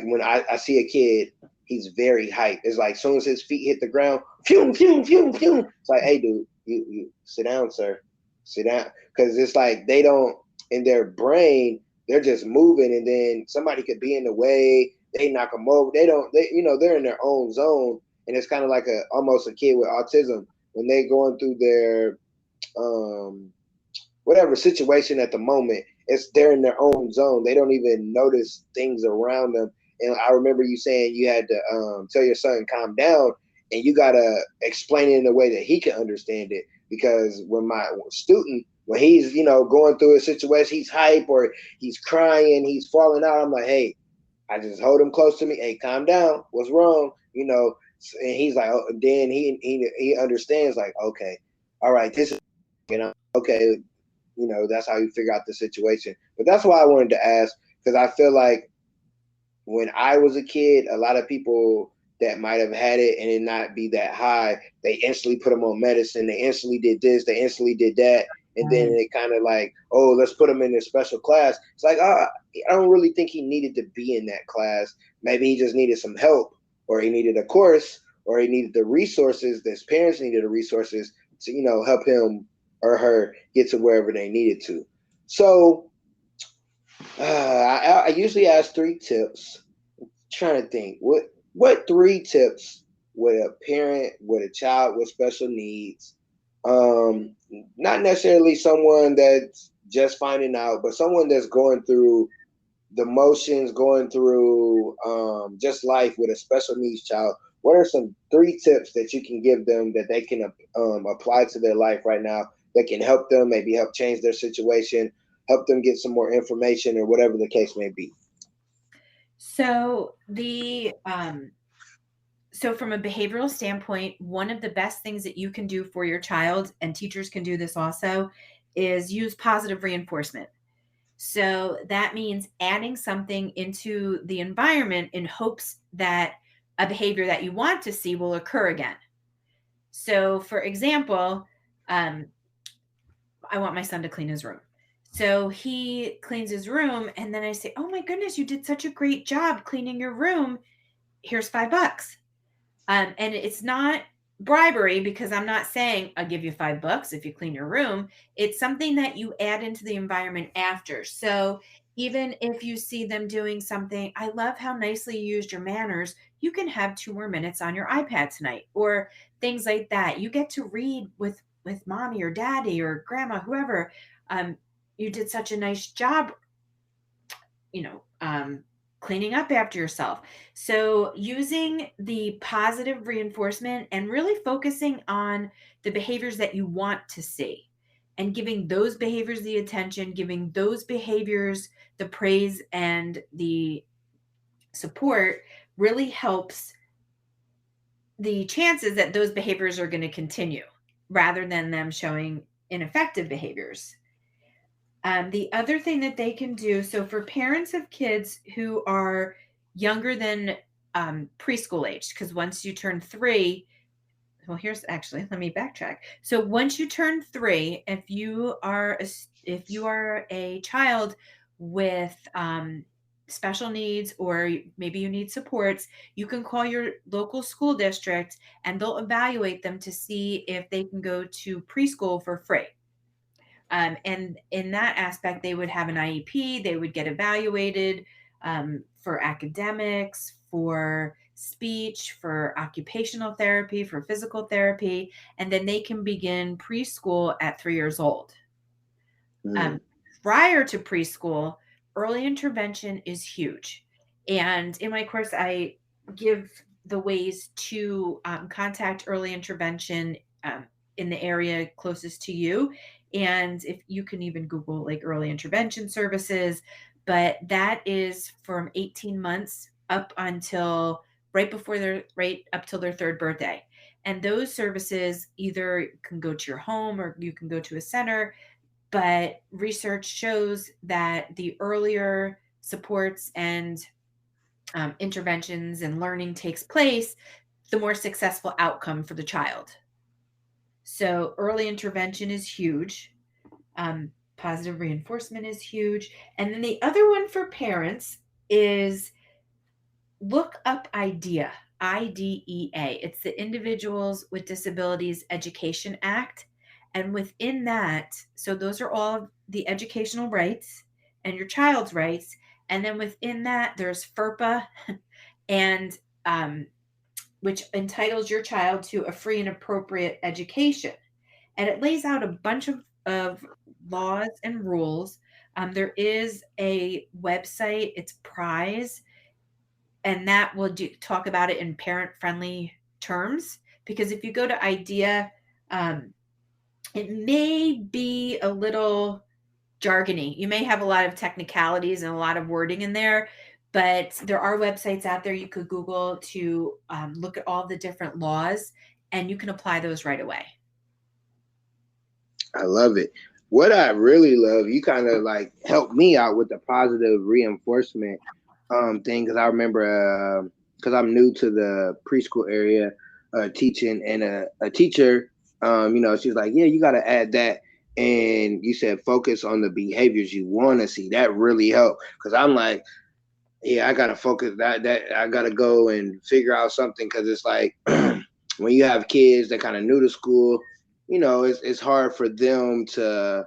Speaker 1: when I see a kid, he's very hyped. It's like as soon as his feet hit the ground, fume, fume, fume, fume. It's like, hey dude, you sit down, sir. Sit down. Cause it's like they don't in their brain, they're just moving and then somebody could be in the way, they knock them over. They're in their own zone. And it's kind of like almost a kid with autism when they're going through their um whatever situation at the moment. It's they're in their own zone. They don't even notice things around them. And I remember you saying you had to tell your son calm down, and you gotta explain it in a way that he can understand it. Because when my student, when he's going through a situation, he's hype or he's crying, he's falling out. I'm like, hey, I just hold him close to me. Hey, calm down. What's wrong? And he's like, oh, then he understands. Like, okay, all right, this is okay. That's how you figure out the situation. But that's why I wanted to ask, because I feel like when I was a kid, a lot of people that might have had it and it not be that high, they instantly put them on medicine. They instantly did this. They instantly did that. And then they kind of like, oh, let's put him in a special class. It's like, I don't really think he needed to be in that class. Maybe he just needed some help, or he needed a course, or he needed the resources. His parents needed the resources to, help him or her get to wherever they needed to. So I usually ask 3 tips. I'm trying to think what 3 tips would a parent with a child with special needs, not necessarily someone that's just finding out, but someone that's going through the motions, going through just life with a special needs child. What are some 3 tips that you can give them that they can apply to their life right now that can help them, maybe help change their situation, help them get some more information or whatever the case may be?
Speaker 2: So so from a behavioral standpoint, one of the best things that you can do for your child, and teachers can do this also, is use positive reinforcement. So that means adding something into the environment in hopes that a behavior that you want to see will occur again. So, for example, um, I want my son to clean his room. So he cleans his room, and then I say, "Oh my goodness, you did such a great job cleaning your room. Here's $5." And it's not bribery, because I'm not saying I'll give you $5 if you clean your room. It's something that you add into the environment after. So even if you see them doing something, I love how nicely you used your manners. You can have 2 more minutes on your iPad tonight, or things like that. You get to read with mommy or daddy or grandma, whoever. Um, you did such a nice job, you know, cleaning up after yourself. So, using the positive reinforcement and really focusing on the behaviors that you want to see and giving those behaviors the attention, giving those behaviors the praise and the support really helps the chances that those behaviors are going to continue rather than them showing ineffective behaviors. The other thing that they can do, so for parents of kids who are younger than preschool age, because once you turn 3, well, here's actually, let me backtrack. So once you turn 3, if you are a child with special needs, or maybe you need supports, you can call your local school district and they'll evaluate them to see if they can go to preschool for free. And in that aspect, they would have an IEP, they would get evaluated for academics, for speech, for occupational therapy, for physical therapy, and then they can begin preschool at 3 years old.
Speaker 1: Mm.
Speaker 2: Um, Prior to preschool, early intervention is huge. And in my course, I give the ways to contact early intervention in the area closest to you. And if you can even Google like early intervention services, but that is from 18 months up until right up till their 3rd birthday. And those services either can go to your home or you can go to a center, but research shows that the earlier supports and interventions and learning takes place, the more successful outcome for the child. So early intervention is huge. Positive reinforcement is huge. And then the other one for parents is look up IDEA, IDEA. It's the Individuals with Disabilities Education Act. And within that, so those are all the educational rights and your child's rights. And then within that, there's FERPA, and which entitles your child to a free and appropriate education. And it lays out a bunch of laws and rules. There is a website, it's Prize, and that will talk about it in parent friendly terms, because if you go to IDEA, it may be a little jargony. You may have a lot of technicalities and a lot of wording in there, but there are websites out there you could Google to look at all the different laws, and you can apply those right away.
Speaker 1: I love it. What I really love, you kind of like helped me out with the positive reinforcement thing, because I remember because I'm new to the preschool area teaching, and a teacher, she's like, yeah, you got to add that. And you said focus on the behaviors you want to see. That really helped, because I'm like, yeah, I gotta focus, that I gotta go and figure out something, because it's like when you have kids that kind of new to school, it's hard for them to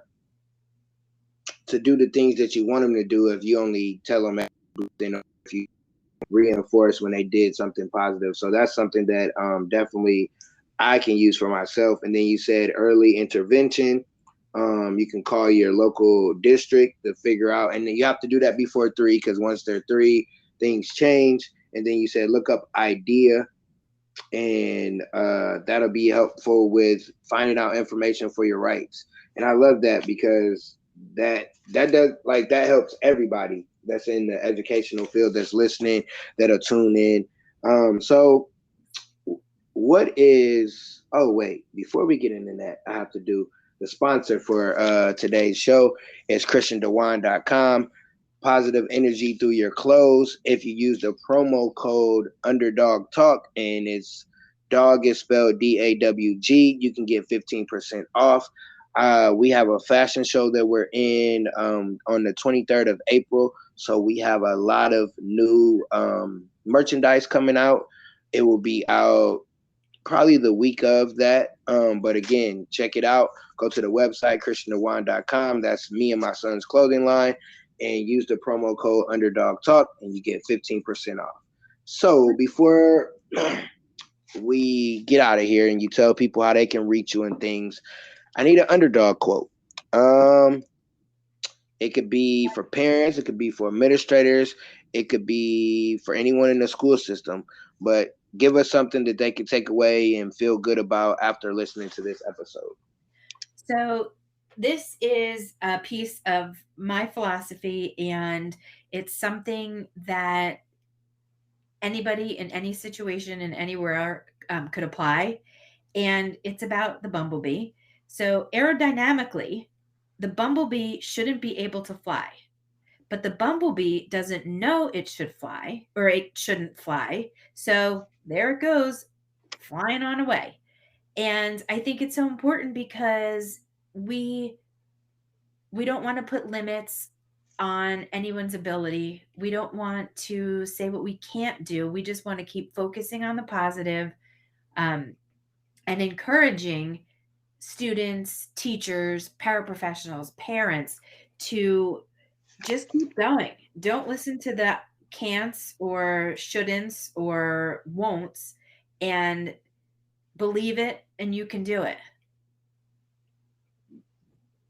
Speaker 1: do the things that you want them to do if you only tell them, if you reinforce when they did something positive. So that's something that definitely I can use for myself. And then you said early intervention. You can call your local district to figure out, and then you have to do that before 3, because once they're 3, things change. And then you said look up IDEA, and that'll be helpful with finding out information for your rights. And I love that, because that does, like, that helps everybody that's in the educational field that's listening, that'll tune in. So what is, oh wait, before we get into that, I have to do the sponsor for today's show is christiandewan.com. Positive energy through your clothes. If you use the promo code underdog talk, and it's dog is spelled DAWG, you can get 15% off. We have a fashion show that we're in on the 23rd of April. So we have a lot of new merchandise coming out. It will be out probably the week of that. But again, check it out. Go to the website, christiandewan.com. That's me and my son's clothing line. And use the promo code underdog talk, and you get 15% off. So before we get out of here and you tell people how they can reach you and things, I need an underdog quote. It could be for parents, it could be for administrators, it could be for anyone in the school system, but give us something that they can take away and feel good about after listening to this episode.
Speaker 2: So this is a piece of my philosophy, and it's something that anybody in any situation and anywhere could apply. And it's about the bumblebee. So aerodynamically, the bumblebee shouldn't be able to fly, but the bumblebee doesn't know it should fly or it shouldn't fly. So there it goes, flying on away. And I think it's so important because we we don't want to put limits on anyone's ability. We don't want to say what we can't do. We just want to keep focusing on the positive, um, and encouraging students, teachers, paraprofessionals, parents to just keep going. Don't listen to the can'ts or shouldn'ts or won'ts, and believe it, and you can do it.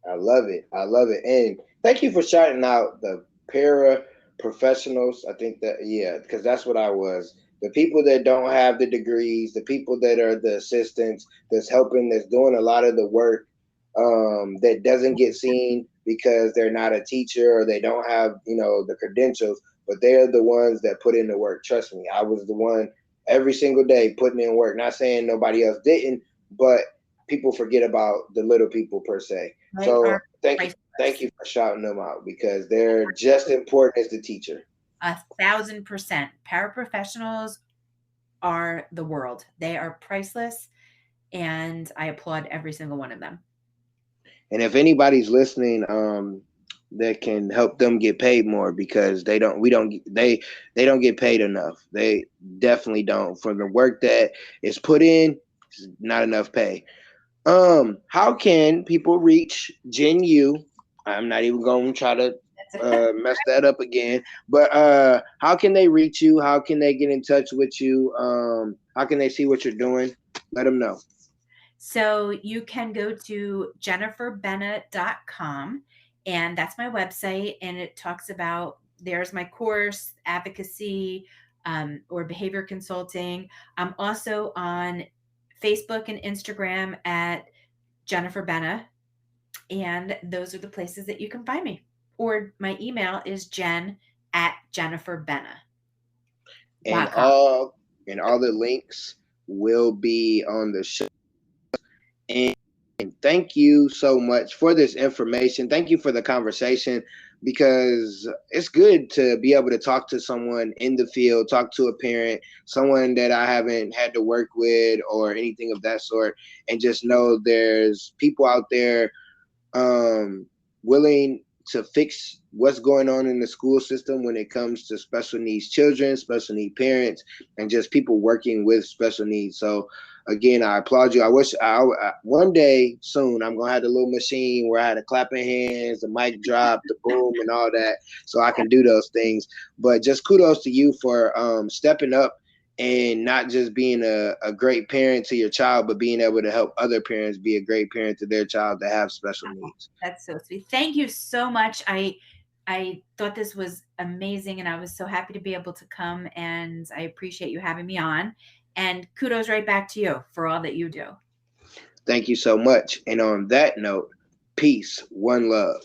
Speaker 1: I love it. I love it. And thank you for shouting out the para professionals. I think that, yeah, because that's what I was. The people that don't have the degrees, the people that are the assistants, that's helping, that's doing a lot of the work, that doesn't get seen because they're not a teacher or they don't have, the credentials, but they're the ones that put in the work. Trust me, I was the one every single day putting in work. Not saying nobody else didn't, but people forget about the little people per se.
Speaker 2: They
Speaker 1: So
Speaker 2: are
Speaker 1: thank
Speaker 2: priceless.
Speaker 1: you for shouting them out because they're just important as the teacher.
Speaker 2: 1,000%. Paraprofessionals are the world. They are priceless, and I applaud every single one of them.
Speaker 1: And if anybody's listening, that can help them get paid more because they don't get paid enough. They definitely don't for the work that is put in. Not enough pay. How can people reach Gen U? I'm not even going to try to mess that up again. But how can they reach you? How can they get in touch with you? How can they see what you're doing? Let them know.
Speaker 2: So you can go to jenniferbenna.com, and that's my website. And it talks about there's my course, advocacy, or behavior consulting. I'm also on Facebook and Instagram at Jennifer Benna, and those are the places that you can find me. Or my email is jen@jenniferbenna.com.
Speaker 1: And all the links will be on the show. And thank you so much for this information. Thank you for the conversation because it's good to be able to talk to someone in the field, talk to a parent, someone that I haven't had to work with or anything of that sort, and just know there's people out there willing to fix what's going on in the school system when it comes to special needs children, special need parents, and just people working with special needs. So again, I applaud you. I wish one day soon I'm gonna have the little machine where I had the clapping hands, the mic drop, the boom, and all that, so I can do those things. But just kudos to you for stepping up and not just being a great parent to your child, but being able to help other parents be a great parent to their child that have special needs.
Speaker 2: That's so sweet. Thank you so much. I thought this was amazing, and I was so happy to be able to come, and I appreciate you having me on. And kudos right back to you for all that you do.
Speaker 1: Thank you so much. And on that note, peace, one love.